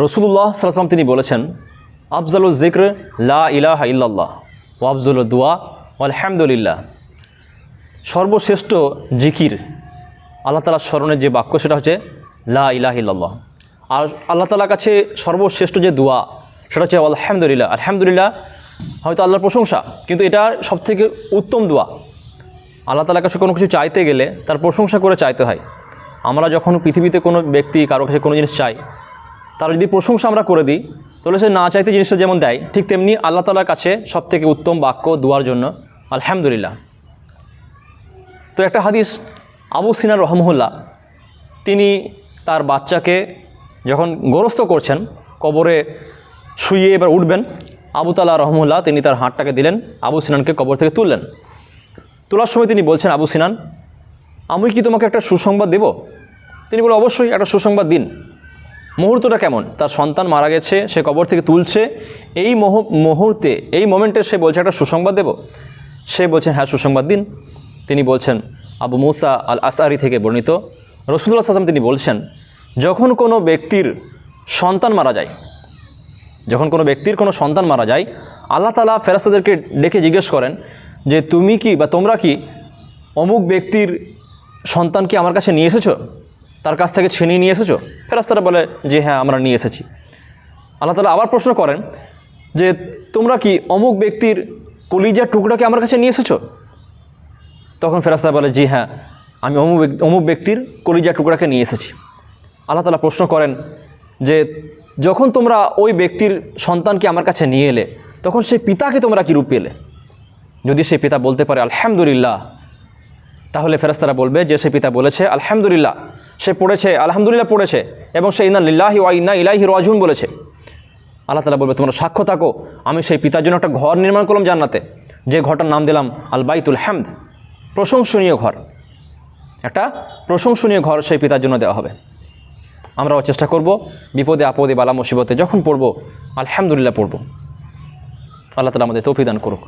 রসুলুল্লাহ সাল্লাল্লাহু আলাইহি ওয়াসাল্লাম তিনি বলেছেন, আফজালুজ যিকর লা ইলাহা ইল্লাল্লাহ ওয়া আফজালুদ দুআ আলহামদুলিল্লাহ। সর্বশ্রেষ্ঠ জিকির আল্লাহ তাআলার স্মরণের যে বাক্য সেটা হচ্ছে লা ইলাহা ইল্লাল্লাহ। আর আল্লাহ তাআলার কাছে সর্বশ্রেষ্ঠ যে দোয়া সেটা হচ্ছে আলহামদুলিল্লাহ। আলহামদুলিল্লাহ হয়তো আল্লাহর প্রশংসা, কিন্তু এটা সবথেকে উত্তম দোয়া। আল্লাহ তাআলার কাছে কোনো কিছু চাইতে গেলে তার প্রশংসা করে চাইতে হয়। আমরা যখন পৃথিবীতে কোনো ব্যক্তি কারো কাছে কোনো জিনিস চাই, তার যদি প্রশংসা আমরা করে দিই, তাহলে সে না চাইতে জিনিসটা যেমন দেয়, ঠিক তেমনি আল্লাহ তাআলার কাছে সবথেকে উত্তম বাক্য দোয়ার জন্য আলহামদুলিল্লাহ। তো একটা হাদিস, আবু সিনান রহমহুল্লাহ তিনি তার বাচ্চাকে যখন গোরস্ত করছেন, কবরে শুয়ে এবার উঠবেন, আবু তালা রহমহুল্লাহ তিনি তার হাতটাকে দিলেন, আবু সিনানকে কবর থেকে তুললেন। তোলার সময় তিনি বলছেন, আবু সিনান, আমি কি তোমাকে একটা সুসংবাদ দেব? তিনি বলে, অবশ্যই একটা সুসংবাদ দিন। মুহূর্তটা কেমন? তার সন্তান মারা গেছে, সে কবর থেকে তুলছে, এই মুহূর্তে এই মোমেন্টে সে বলছে একটা সুসংবাদ দেব। সে বলছেন, হ্যাঁ সুসংবাদ দিন। তিনি বলছেন, আবু মুসা আল আশআরি থেকে বর্ণিত, রাসূলুল্লাহ সাল্লাল্লাহু আলাইহি ওয়াসাল্লাম তিনি বলছেন, যখন কোনো ব্যক্তির সন্তান মারা যায়, যখন কোনো ব্যক্তির কোনো সন্তান মারা যায়, আল্লাহ তাআলা ফেরেশতাদেরকে ডেকে জিজ্ঞেস করেন যে তুমি কি বা তোমরা কি অমুক ব্যক্তির সন্তানকে আমার কাছে নিয়ে এসেছো, তার কাছ থেকে ছিনিয়ে নিয়ে এসেছো? ফেরেশতারা বলে যে হ্যাঁ আমরা নিয়ে এসেছি। আল্লাহ তাআলা আবার প্রশ্ন করেন যে তোমরা কি অমুক ব্যক্তির কলিজার টুকরাকে আমার কাছে নিয়ে এসেছো? তখন ফেরেশতারা বলে জি হ্যাঁ, আমি অমুক ব্যক্তির কলিজার টুকরাকে নিয়ে এসেছি। আল্লাহ তাআলা প্রশ্ন করেন যে যখন তোমরা ওই ব্যক্তির সন্তানকে আমার কাছে নিয়ে এলে, তখন সেই পিতাকে তোমরা কী রূপ পেলে? যদি সেই পিতা বলতে পারে আলহামদুলিল্লাহ, তাহলে ফেরেশতারা বলবে যে সে পিতা বলেছে আলহামদুলিল্লাহ, সে পড়েছে আলহামদুলিল্লাহ পড়েছে, এবং সে ইন্না লিল্লাহি ওয়া ইন্না ইলাইহি রাজিউন বলেছে। আল্লাহ তাআলা বলবে তোমরা সাক্ষ্য থাকো, আমি সেই পিতার জন্য একটা ঘর নির্মাণ করলাম জান্নাতে, যে ঘরটার নাম দিলাম আল বাইতুল হামদ, প্রশংসনীয় ঘর। একটা প্রশংসনীয় ঘর সেই পিতার জন্য দেওয়া হবে। আমরাও চেষ্টা করব বিপদে আপদে বালা মুসিবতে যখন পড়ব আলহামদুলিল্লাহ পড়ব। আল্লাহ তাআলা আমাদের তৌফিক দান করুক।